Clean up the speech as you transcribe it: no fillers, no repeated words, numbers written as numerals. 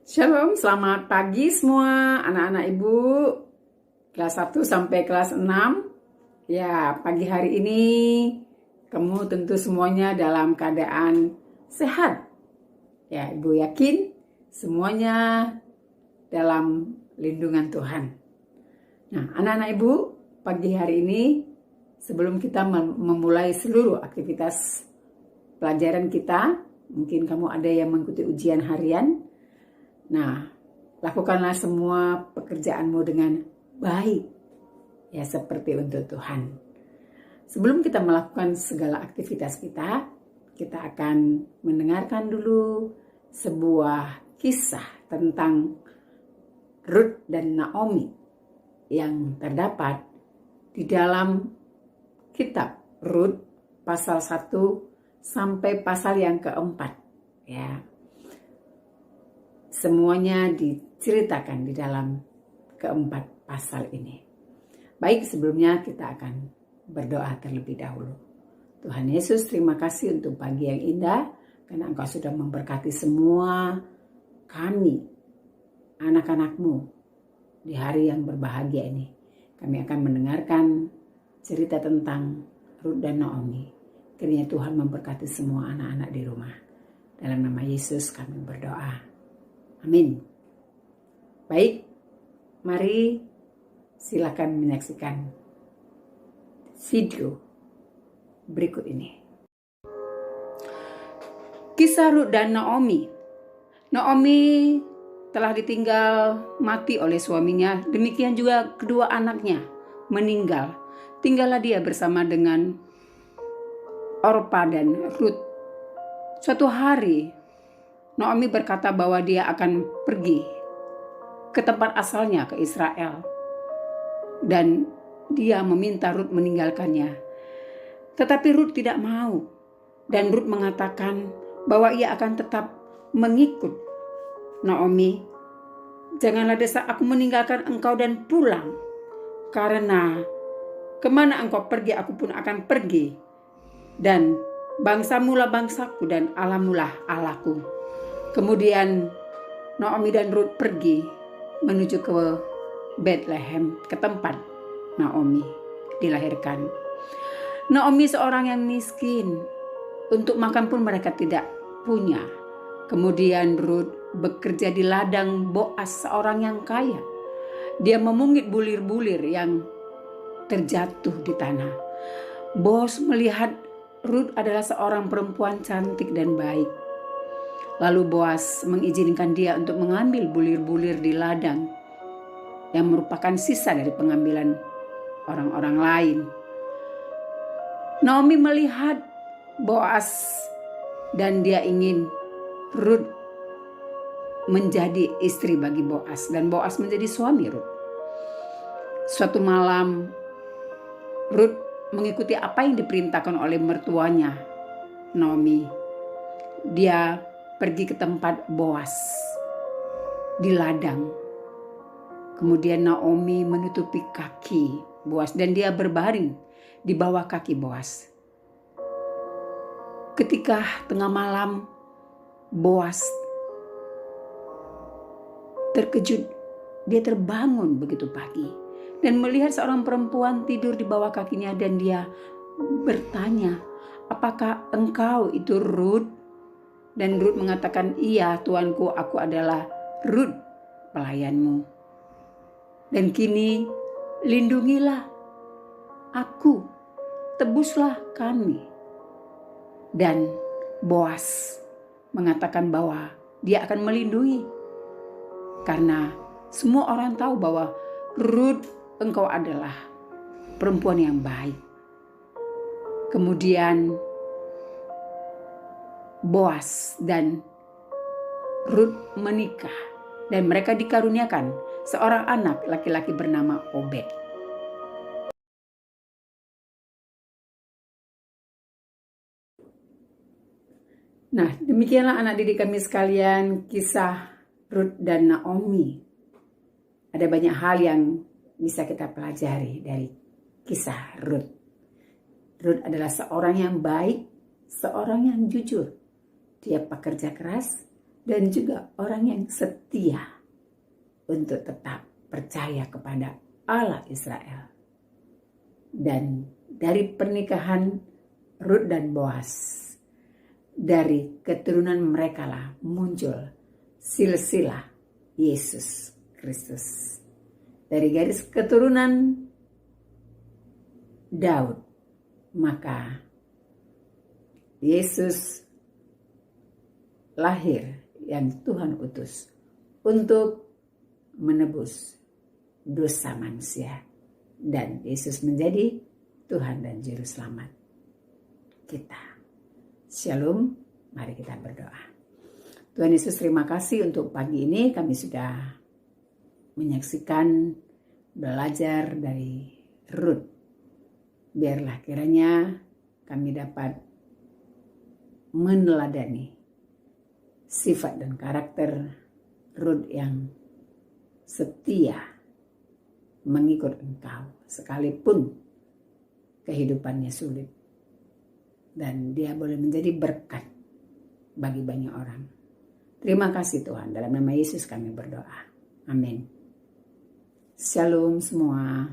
Shalom, selamat pagi semua anak-anak ibu kelas 1 sampai kelas 6. Ya, pagi hari ini kamu tentu semuanya dalam keadaan sehat. Ya, ibu yakin semuanya dalam lindungan Tuhan. Nah, anak-anak ibu, pagi hari ini sebelum kita memulai seluruh aktivitas pelajaran kita, mungkin kamu ada yang mengikuti ujian harian. Nah, lakukanlah semua pekerjaanmu dengan baik, ya seperti untuk Tuhan. Sebelum kita melakukan segala aktivitas kita akan mendengarkan dulu sebuah kisah tentang Ruth dan Naomi yang terdapat di dalam kitab Ruth pasal 1 sampai pasal yang keempat, ya. Semuanya diceritakan di dalam keempat pasal ini. Baik, sebelumnya kita akan berdoa terlebih dahulu. Tuhan Yesus, terima kasih untuk pagi yang indah, karena Engkau sudah memberkati semua kami, anak-anak-Mu, di hari yang berbahagia ini. Kami akan mendengarkan cerita tentang Ruth dan Naomi. Kiranya Tuhan memberkati semua anak-anak di rumah. Dalam nama Yesus kami berdoa. Amin. Baik, mari silakan menyaksikan video berikut ini. Kisah Ruth dan Naomi. Naomi telah ditinggal mati oleh suaminya, demikian juga kedua anaknya meninggal. Tinggallah dia bersama dengan Orpa dan Ruth. Suatu hari Naomi berkata bahwa dia akan pergi ke tempat asalnya, ke Israel. Dan dia meminta Ruth meninggalkannya. Tetapi Ruth tidak mau. Dan Ruth mengatakan bahwa ia akan tetap mengikut Naomi. Janganlah desak aku meninggalkan engkau dan pulang. Karena kemana engkau pergi, aku pun akan pergi. Dan bangsamulah bangsaku dan Allahmulah Allahku. Kemudian Naomi dan Ruth pergi menuju ke Bethlehem, ke tempat Naomi dilahirkan. Naomi seorang yang miskin, untuk makan pun mereka tidak punya. Kemudian Ruth bekerja di ladang Boas, seorang yang kaya. Dia memungit bulir-bulir yang terjatuh di tanah. Boas melihat Ruth adalah seorang perempuan cantik dan baik. Lalu Boas mengizinkan dia untuk mengambil bulir-bulir di ladang yang merupakan sisa dari pengambilan orang-orang lain. Naomi melihat Boas dan dia ingin Ruth menjadi istri bagi Boas dan Boas menjadi suami Ruth. Suatu malam Ruth mengikuti apa yang diperintahkan oleh mertuanya Naomi. Dia pergi ke tempat Boas di ladang. Kemudian Naomi menutupi kaki Boas dan dia berbaring di bawah kaki Boas. Ketika tengah malam Boas terkejut, dia terbangun begitu pagi dan melihat seorang perempuan tidur di bawah kakinya dan dia bertanya, "Apakah engkau itu Ruth?" Dan Ruth mengatakan, "Iya tuanku, aku adalah Ruth pelayanmu. Dan kini lindungilah aku, tebuslah kami." Dan Boas mengatakan bahwa dia akan melindungi. Karena semua orang tahu bahwa Ruth, engkau adalah perempuan yang baik. Kemudian Boas dan Ruth menikah dan mereka dikaruniakan seorang anak laki-laki bernama Obed. Nah, demikianlah anak didik kami sekalian, kisah Ruth dan Naomi. Ada banyak hal yang bisa kita pelajari dari kisah Ruth. Ruth adalah seorang yang baik, seorang yang jujur. Dia pekerja keras dan juga orang yang setia untuk tetap percaya kepada Allah Israel. Dan dari pernikahan Rut dan Boaz, dari keturunan mereka lah muncul silsilah Yesus Kristus. Dari garis keturunan Daud, maka Yesus lahir yang Tuhan utus untuk menebus dosa manusia. Dan Yesus menjadi Tuhan dan Juru Selamat kita. Shalom, mari kita berdoa. Tuhan Yesus, terima kasih untuk pagi ini kami sudah menyaksikan belajar dari Rut. Biarlah kiranya kami dapat meneladani sifat dan karakter Rut yang setia mengikut Engkau sekalipun kehidupannya sulit, dan dia boleh menjadi berkat bagi banyak orang. Terima kasih Tuhan, dalam nama Yesus kami berdoa. Amin. Shalom semua.